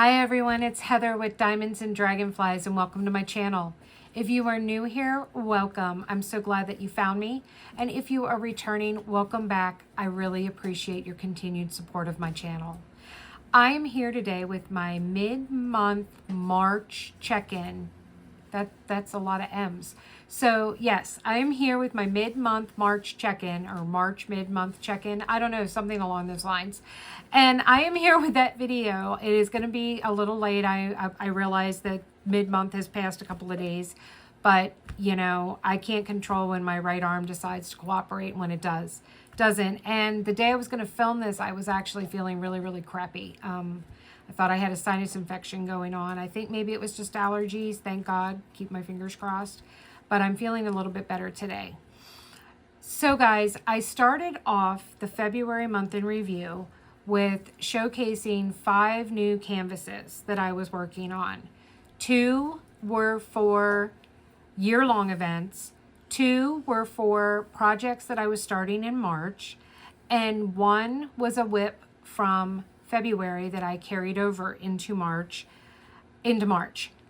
Hi everyone, it's Heather with Diamonds and Dragonflies and welcome to my channel. If you are new here, welcome. I'm so glad that you found me. And if you are returning, welcome back. I really appreciate your continued support of my channel. I am here today with my mid-month March check-in. That's a lot of M's. So yes, I am here with my mid-month March check-in or March mid-month check-in. I don't know, something along those lines. And I am here with that video. It is going to be a little late. I realize that mid-month has passed a couple of days, but you know, I can't control when my right arm decides to cooperate and when it doesn't. And the day I was going to film this, I was actually feeling really crappy. I thought I had a sinus infection going on. I think maybe it was just allergies. Thank God. Keep my fingers crossed. But I'm feeling a little bit better today. So guys, I started off the February month in review with showcasing 5 new canvases that I was working on. 2 were for year-long events. 2 were for projects that I was starting in March. And 1 was a whip from February that I carried over into March.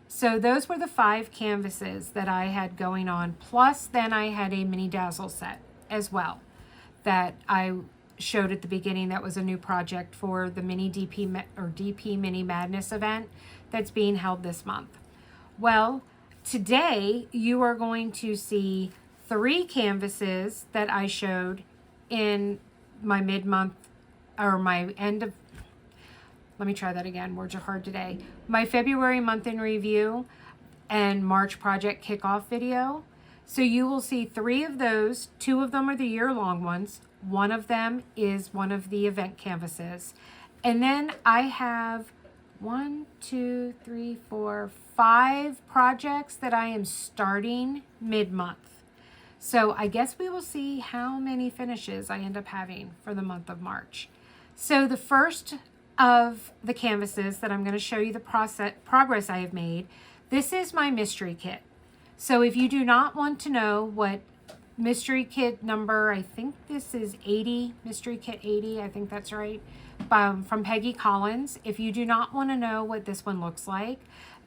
So those were the 5 canvases that I had going on. Plus then I had a mini dazzle set as well that I showed at the beginning. That was a new project for the mini DP Mini Madness event that's being held this month. Well, today you are going to see 3 canvases that I showed in my mid-month or my end of, let me try that again. Words are hard today. My February month in review and March project kickoff video. So you will see 3 of those. 2 of them are the year-long ones. 1 of them is one of the event canvases. And then I have 5 projects that I am starting mid-month. So I guess we will see how many finishes I end up having for the month of March. So the first of the canvases that I'm going to show you the progress I have made. This is my mystery kit. So if you do not want to know what mystery kit number, I think this is 80, mystery kit 80, I think that's right, from Peggy Collins. If you do not want to know what this one looks like,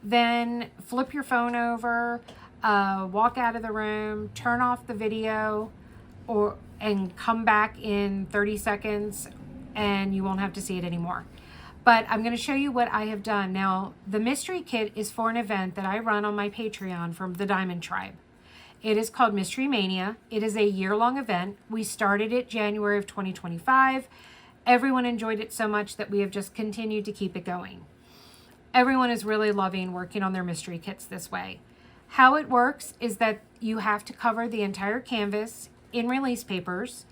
then flip your phone over, walk out of the room, turn off the video, and come back in 30 seconds and you won't have to see it anymore. But I'm going to show you what I have done. Now, the mystery kit is for an event that I run on my Patreon from the Diamond Tribe. It is called Mystery Mania. It is a year-long event. We started it January of 2025. Everyone enjoyed it so much that we have just continued to keep it going. Everyone is really loving working on their mystery kits this way. How it works is that you have to cover the entire canvas in release papers,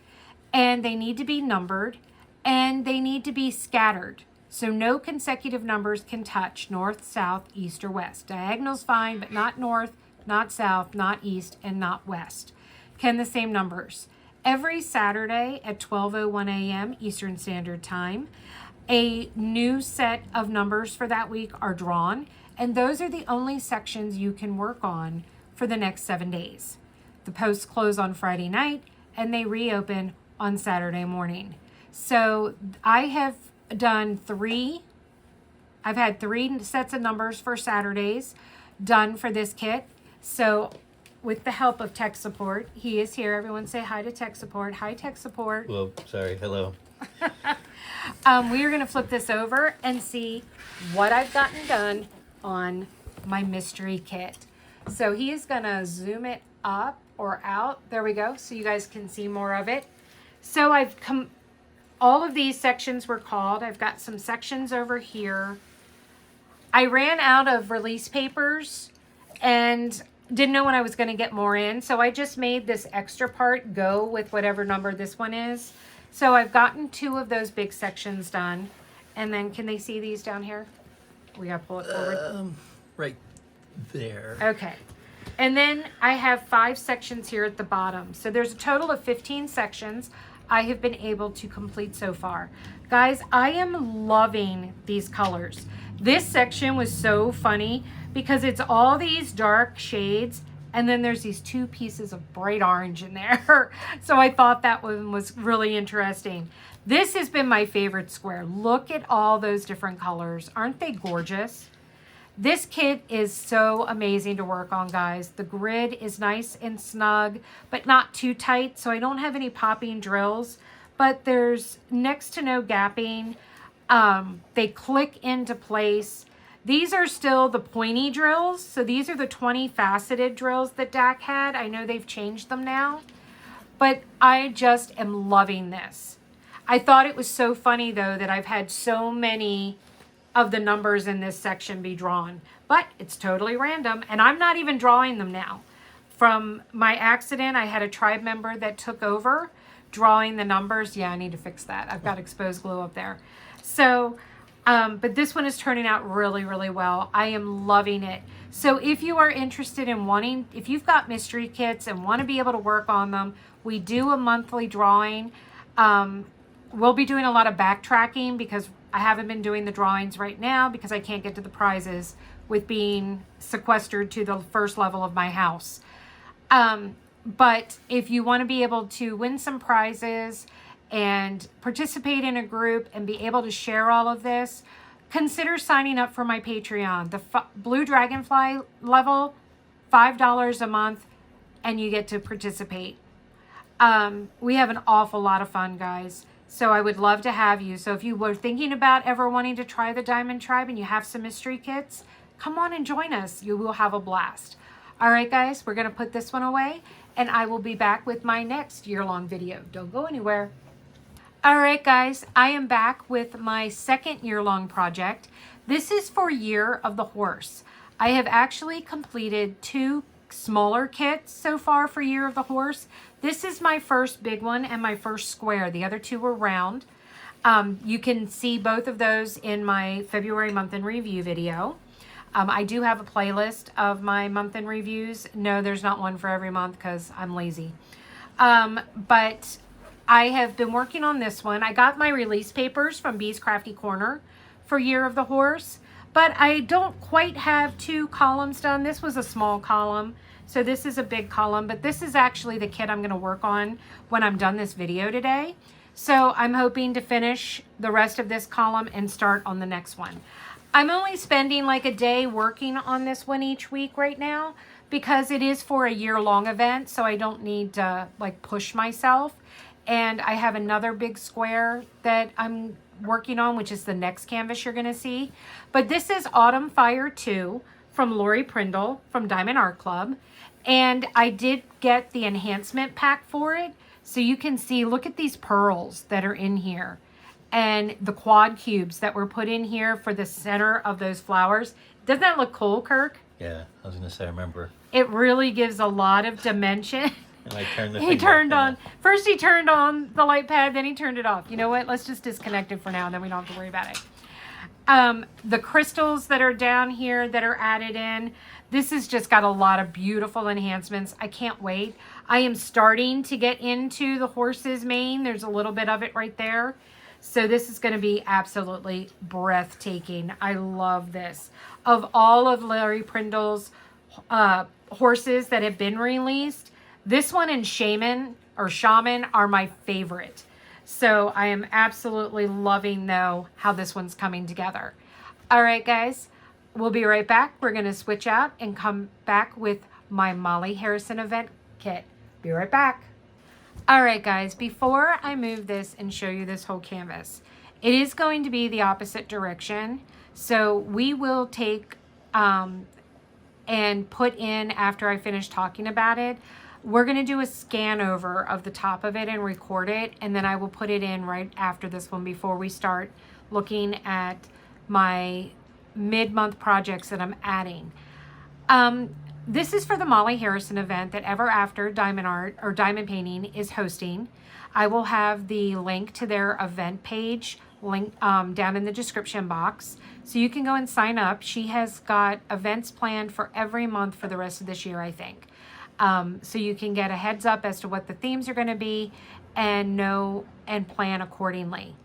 and they need to be numbered, and they need to be scattered. So no consecutive numbers can touch north, south, east, or west. Diagonal's fine, but not north, not south, not east, and not west. Can the same numbers. Every Saturday at 12:01 a.m. Eastern Standard Time, a new set of numbers for that week are drawn, and those are the only sections you can work on for the next 7 days. The posts close on Friday night, and they reopen on Saturday morning. So I have done 3. I've had 3 sets of numbers for Saturdays done for this kit. So with the help of tech support, he is here. Everyone say hi to tech support. Hi, tech support. Well, sorry. Hello. We are going to flip this over and see what I've gotten done on my mystery kit. So he is going to zoom it up or out. There we go. So you guys can see more of it. So all of these sections were called. I've got some sections over here. I ran out of release papers and didn't know when I was going to get more in. So I just made this extra part go with whatever number this one is. So I've gotten 2 of those big sections done. And then can they see these down here? We got to pull it forward. Right there. Okay. And then I have 5 sections here at the bottom. So there's a total of 15 sections I have been able to complete so far. Guys, I am loving these colors. This section was so funny because it's all these dark shades And then there's these 2 pieces of bright orange in there. So I thought that one was really interesting. This has been my favorite square. Look at all those different colors. Aren't they gorgeous? This kit is so amazing to work on, guys. The grid is nice and snug, but not too tight. So I don't have any popping drills, but there's next to no gapping. They click into place. These are still the pointy drills. So these are the 20 faceted drills that Dak had. I know they've changed them now, but I just am loving this. I thought it was so funny though that I've had so many of the numbers in this section be drawn, but it's totally random and I'm not even drawing them now. From my accident, I had a tribe member that took over drawing the numbers. Yeah, I need to fix that. I've got exposed glue up there. So, but this one is turning out really, really well. I am loving it. So if you are interested in wanting, if you've got mystery kits and want to be able to work on them, we do a monthly drawing. We'll be doing a lot of backtracking because I haven't been doing the drawings right now because I can't get to the prizes with being sequestered to the first level of my house. But if you want to be able to win some prizes and participate in a group and be able to share all of this, consider signing up for my Patreon. The Blue Dragonfly level, $5 a month, and you get to participate. We have an awful lot of fun, guys. So I would love to have you. So if you were thinking about ever wanting to try the Diamond Tribe and you have some mystery kits, come on and join us. You will have a blast. All right, guys, we're going to put this one away and I will be back with my next year-long video. Don't go anywhere. All right, guys, I am back with my second year-long project. This is for Year of the Horse. I have actually completed 2 smaller kits so far for Year of the Horse. This is my first big one and my first square. The other 2 were round. You can see both of those in my February month in review video. I do have a playlist of my month in reviews. No, there's not one for every month because I'm lazy. But I have been working on this one. I got my release papers from Bee's Crafty Corner for Year of the Horse, but I don't quite have 2 columns done. This was a small column, so this is a big column, but this is actually the kit I'm going to work on when I'm done this video today. So I'm hoping to finish the rest of this column and start on the next one. I'm only spending like a day working on this one each week right now because it is for a year-long event, so I don't need to like push myself. And I have another big square that I'm working on, which is the next canvas you're going to see. But this is Autumn Fire 2 from Lori Prindle from Diamond Art Club. And I did get the enhancement pack for it. So you can see, look at these pearls that are in here. And the quad cubes that were put in here for the center of those flowers. Doesn't that look cool, Kirk? Yeah, I was going to say, I remember. It really gives a lot of dimension. And I turned the He turned on, first he turned on the light pad, then he turned it off. You know what? Let's just disconnect it for now and then we don't have to worry about it. The crystals that are down here that are added in, this has just got a lot of beautiful enhancements. I can't wait. I am starting to get into the horse's mane. There's a little bit of it right there. So this is going to be absolutely breathtaking. I love this. Of all of Lori Prindle's horses that have been released, this one and Shaman are my favorite. So I am absolutely loving, though, how this one's coming together. All right, guys, we'll be right back. We're going to switch out and come back with my Molly Harrison event kit. Be right back. All right, guys, before I move this and show you this whole canvas, it is going to be the opposite direction. So we will take and put in, after I finish talking about it, we're going to do a scan over of the top of it and record it, and then I will put it in right after this one before we start looking at my mid-month projects that I'm adding. This is for the Molly Harrison event that Ever After Diamond Art or Diamond Painting is hosting. I will have the link to their event page down in the description box, so you can go and sign up. She has got events planned for every month for the rest of this year, I think. So you can get a heads up as to what the themes are going to be and know and plan accordingly.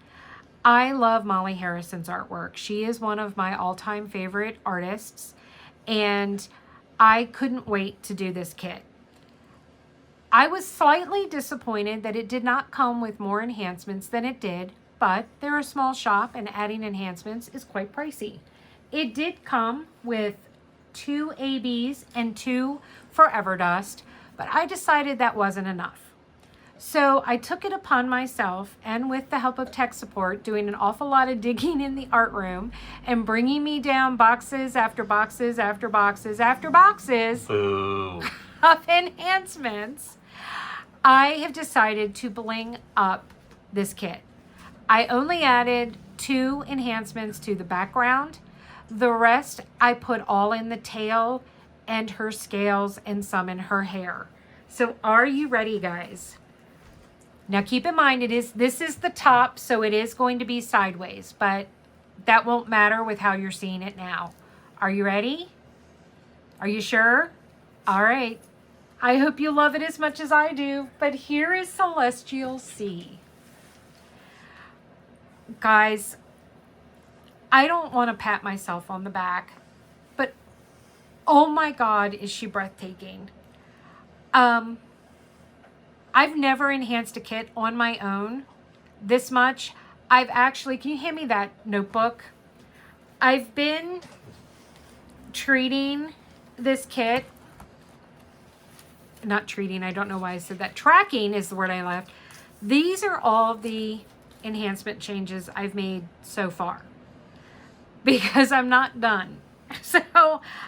I love Molly Harrison's artwork. She is one of my all-time favorite artists, and I couldn't wait to do this kit. I was slightly disappointed that it did not come with more enhancements than it did, but they're a small shop and adding enhancements is quite pricey. It did come with 2 ABs and 2 Forever Dust, but I decided that wasn't enough. So I took it upon myself, and with the help of tech support, doing an awful lot of digging in the art room and bringing me down boxes after boxes after boxes after boxes Boo. of enhancements, I have decided to bling up this kit. I only added 2 enhancements to the background. The rest I put all in the tail and her scales and some in her hair. So are you ready, guys? Now keep in mind, this is the top, so it is going to be sideways, but that won't matter with how you're seeing it now. Are you ready? Are you sure? All right. I hope you love it as much as I do, but here is Celestial Sea. Guys, I don't want to pat myself on the back, but oh my God, is she breathtaking. I've never enhanced a kit on my own this much. I've actually, can you hand me that notebook? I've been treating this kit, not treating, I don't know why I said that. Tracking is the word I left. These are all the enhancement changes I've made so far because I'm not done. So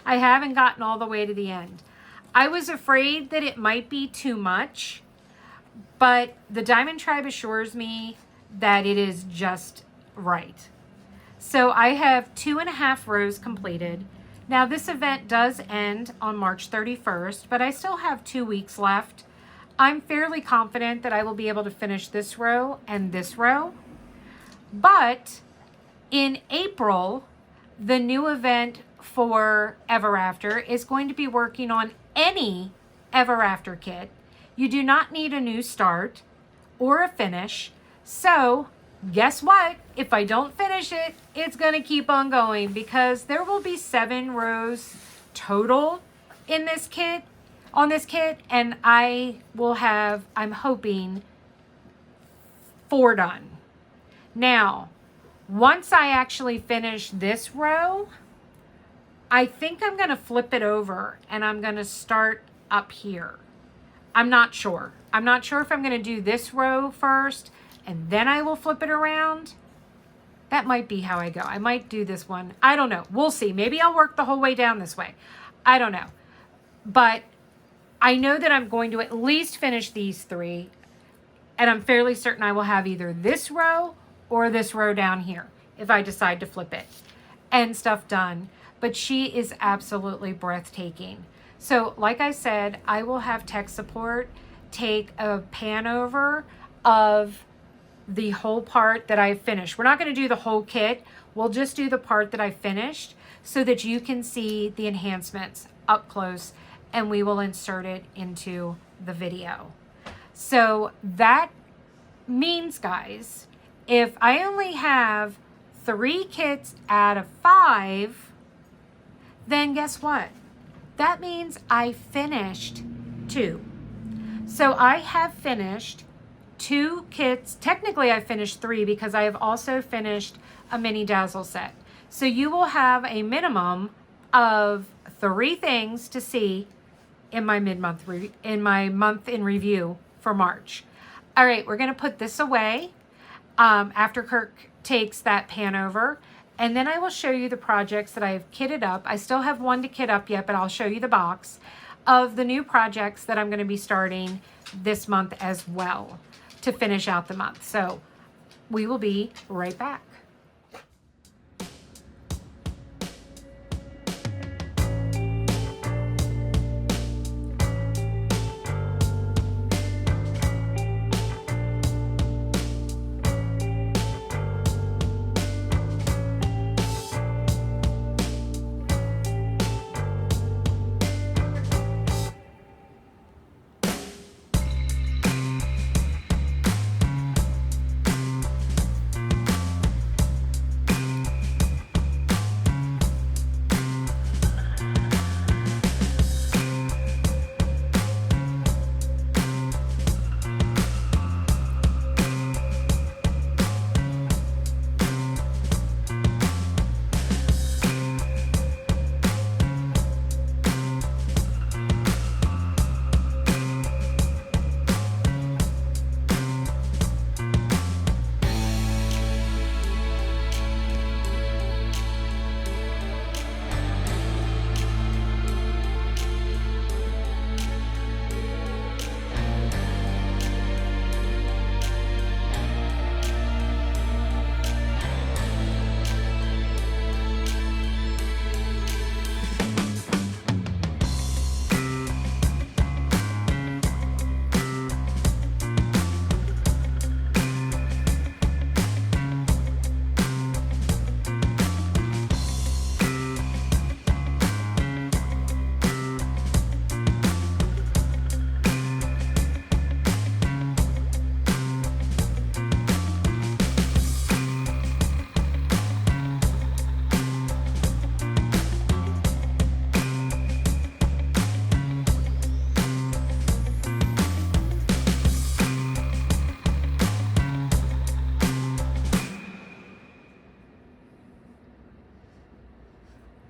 I haven't gotten all the way to the end. I was afraid that it might be too much, but the Diamond Tribe assures me that it is just right. So I have 2.5 rows completed. Now this event does end on March 31st, but I still have 2 weeks left. I'm fairly confident that I will be able to finish this row and this row. But in April, the new event for Ever After is going to be working on any Ever After kit. You do not need a new start or a finish. So guess what? If I don't finish it, it's going to keep on going because there will be 7 rows total in this kit, on this kit, and I will have, I'm hoping, 4 done. Now, once I actually finish this row, I think I'm going to flip it over and I'm going to start up here. I'm not sure. I'm not sure if I'm going to do this row first and then I will flip it around. That might be how I go. I might do this one. I don't know. We'll see. Maybe I'll work the whole way down this way. I don't know. But I know that I'm going to at least finish these 3. And I'm fairly certain I will have either this row or this row down here if I decide to flip it and stuff done. But she is absolutely breathtaking. So like I said, I will have tech support take a pan over of the whole part that I finished. We're not going to do the whole kit. We'll just do the part that I finished so that you can see the enhancements up close and we will insert it into the video. So that means, guys, if I only have 3 kits out of 5, then guess what? That means I finished 2. So I have finished 2 kits. Technically, I finished 3 because I have also finished a mini dazzle set. So you will have a minimum of 3 things to see in my month in review for March. All right, we're going to put this away after Kirk takes that pan over. And then I will show you the projects that I've kitted up. I still have one to kit up yet, but I'll show you the box of the new projects that I'm going to be starting this month as well to finish out the month. So we will be right back.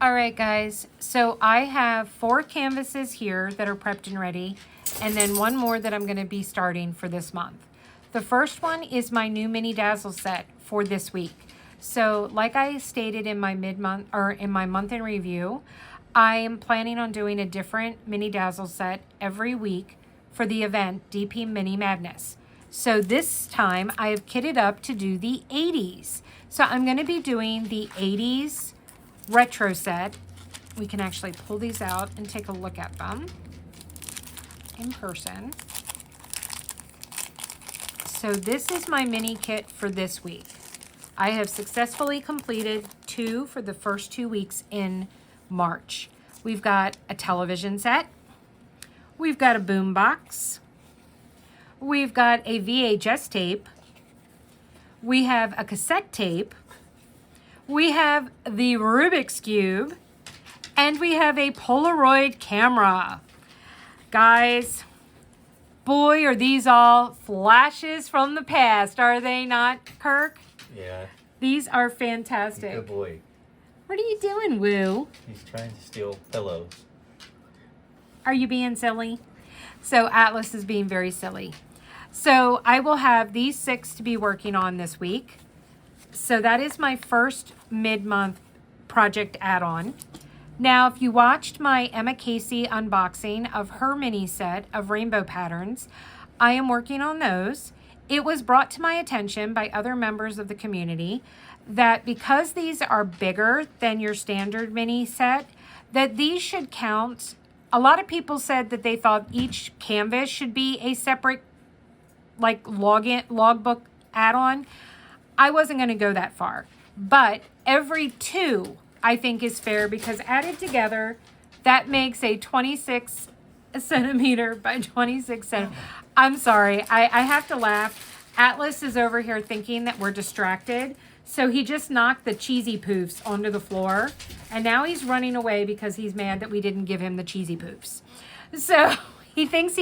All right, guys. So I have 4 canvases here that are prepped and ready, and then one more that I'm going to be starting for this month. The first one is my new mini dazzle set for this week. So like I stated in my mid-month or in my month in review, I am planning on doing a different mini dazzle set every week for the event DP Mini Madness. So this time I have kitted up to do the 80s. So I'm going to be doing the 80s retro set. We can actually pull these out and take a look at them in person. So this is my mini kit for this week. I have successfully completed 2 for the first 2 weeks in March. We've got a television set. We've got a boom box. We've got a VHS tape. We have a cassette tape. We have the Rubik's Cube. And we have a Polaroid camera. Guys, boy, are these all flashes from the past, are they not, Kirk? Yeah. These are fantastic. Good boy. What are you doing, Woo? He's trying to steal pillows. Are you being silly? So Atlas is being very silly. So I will have these 6 to be working on this week. So that is my first mid-month project add-on. Now, if you watched my Emma Casey unboxing of her mini set of rainbow patterns, I am working on those. It was brought to my attention by other members of the community that because these are bigger than your standard mini set, that these should count. A lot of people said that they thought each canvas should be a separate like logbook add-on. I wasn't going to go that far, but every 2 I think is fair because added together that makes a 26 centimeter by 26 centimeter. I'm sorry, I have to laugh. Atlas is over here thinking that we're distracted, so he just knocked the cheesy poofs onto the floor, and now he's running away because he's mad that we didn't give him the cheesy poofs. So he thinks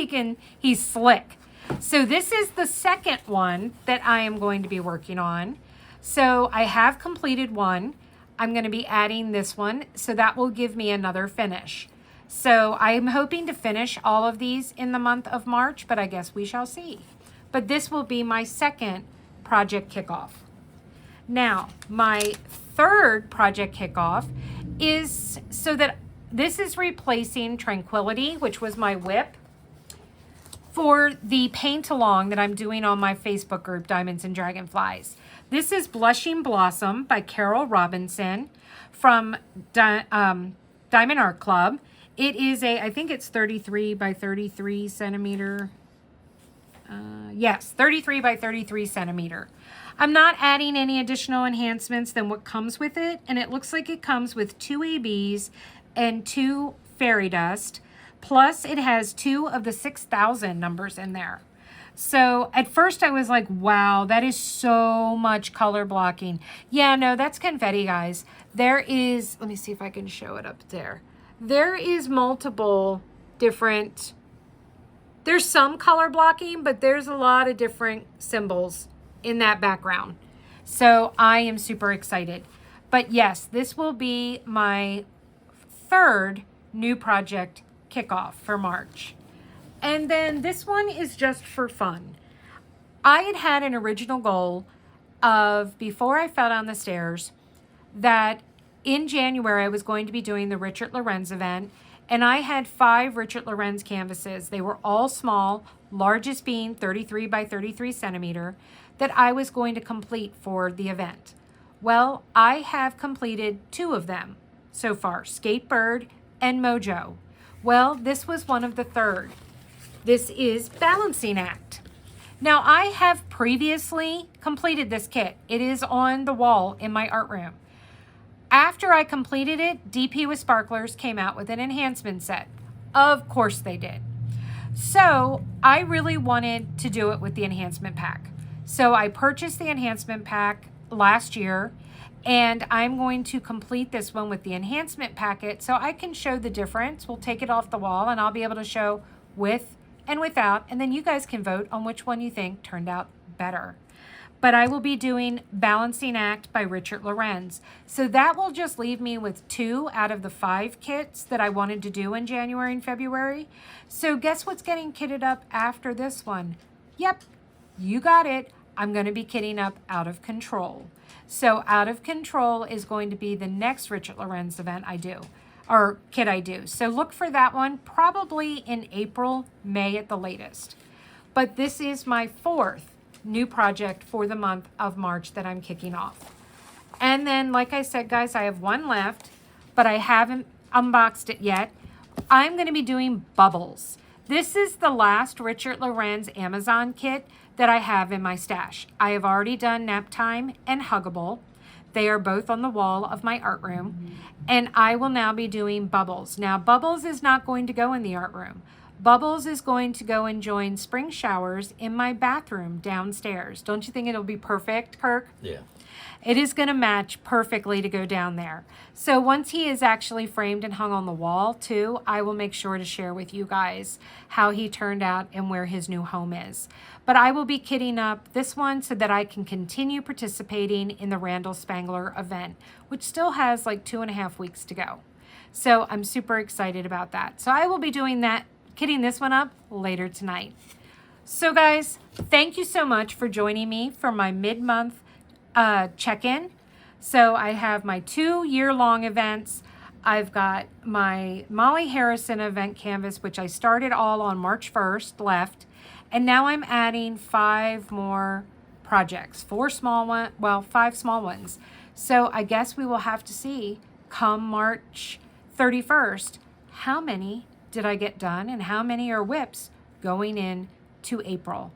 he's slick. So this is the second one that I am going to be working on. So I have completed one. I'm going to be adding this one, so that will give me another finish. So I'm hoping to finish all of these in the month of March, but I guess we shall see. But this will be my second project kickoff. Now, my third project kickoff is so that this is replacing Tranquility, which was my whip, for the paint along that I'm doing on my Facebook group, Diamonds and Dragonflies. This is Blushing Blossom by Carol Robinson from Diamond Art Club. It is I think it's 33 by 33 centimeter. Yes, 33 by 33 centimeter. I'm not adding any additional enhancements than what comes with it, and it looks like it comes with 2 ABs and 2 fairy dust. Plus, it has 2 of the 6,000 numbers in there. So at first I was like, wow, that is so much color blocking. Yeah, no, that's confetti, guys. There is, let me see if I can show it up there. There is multiple different, there's some color blocking, but there's a lot of different symbols in that background. So I am super excited. But yes, this will be my third new project kickoff for March. And then this one is just for fun. I had an original goal of, before I fell down the stairs, that in January I was going to be doing the Richard Lorenz event, and I had 5 Richard Lorenz canvases. They were all small, largest being 33 by 33 centimeter, that I was going to complete for the event. Well, I have completed 2 of them so far, Skatebird and Mojo. Well, this was one of the third. This is Balancing Act. Now, I have previously completed this kit. It is on the wall in my art room. After I completed it, DP with Sparklers came out with an enhancement set. Of course they did. So I really wanted to do it with the enhancement pack. So I purchased the enhancement pack last year, and I'm going to complete this one with the enhancement packet so I can show the difference. We'll take it off the wall and I'll be able to show with and without, and then you guys can vote on which one you think turned out better. but I will be doing Balancing Act by Richard Lorenz. So that will just leave me with 2 out of the 5 kits that I wanted to do in January and February. So guess what's getting kitted up after this one? Yep, you got it. I'm going to be kitting up Out of Control. So Out of Control is going to be the next Richard Lorenz event I do, or kit I do. So look for that one probably in April, May at the latest. But this is my 4th new project for the month of March that I'm kicking off. And then, like I said, guys, I have 1 left, but I haven't unboxed it yet. I'm going to be doing Bubbles. This is the last Richard Lorenz Amazon kit that I have in my stash. I have already done Nap Time and Huggable. They are both on the wall of my art room. And I will now be doing Bubbles. Now, Bubbles is not going to go in the art room. Bubbles is going to go and join spring showers in my bathroom downstairs. Don't you think it'll be perfect, Kirk? Yeah. It is going to match perfectly to go down there. So once he is actually framed and hung on the wall too, I will make sure to share with you guys how he turned out and where his new home is. But I will be kitting up this one so that I can continue participating in the Randall Spangler event, which still has like 2.5 weeks to go. So I'm super excited about that. So I will be doing that, kitting this one up later tonight. So guys, thank you so much for joining me for my mid-month check-in. So I have my 2-year-long events. I've got my Molly Harrison event canvas, which I started all on March 1st left. And now I'm adding 5 more projects, 5 small ones. So I guess we will have to see come March 31st, how many did I get done and how many are whips going in to April.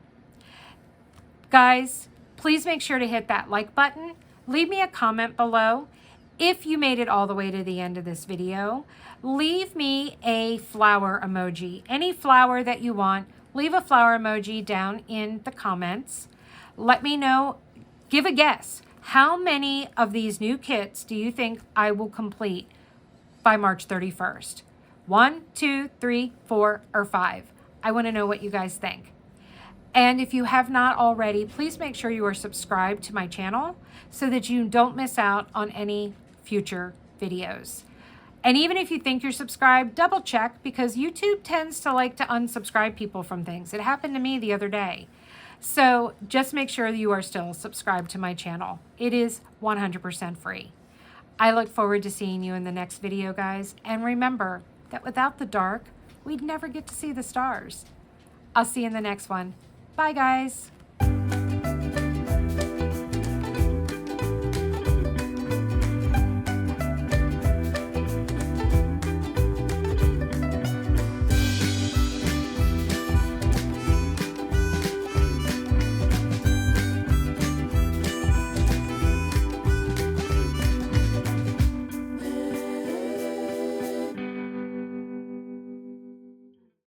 Guys, please make sure to hit that like button. Leave me a comment below. If you made it all the way to the end of this video, leave me a flower emoji. Any flower that you want, leave a flower emoji down in the comments. Let me know, give a guess. How many of these new kits do you think I will complete by March 31st? 1, 2, 3, 4, or 5? I want to know what you guys think. And if you have not already, please make sure you are subscribed to my channel so that you don't miss out on any future videos. And even if you think you're subscribed, double check, because YouTube tends to like to unsubscribe people from things. It happened to me the other day. So just make sure that you are still subscribed to my channel. It is 100% free. I look forward to seeing you in the next video, guys. And remember that without the dark, we'd never get to see the stars. I'll see you in the next one. Bye, guys.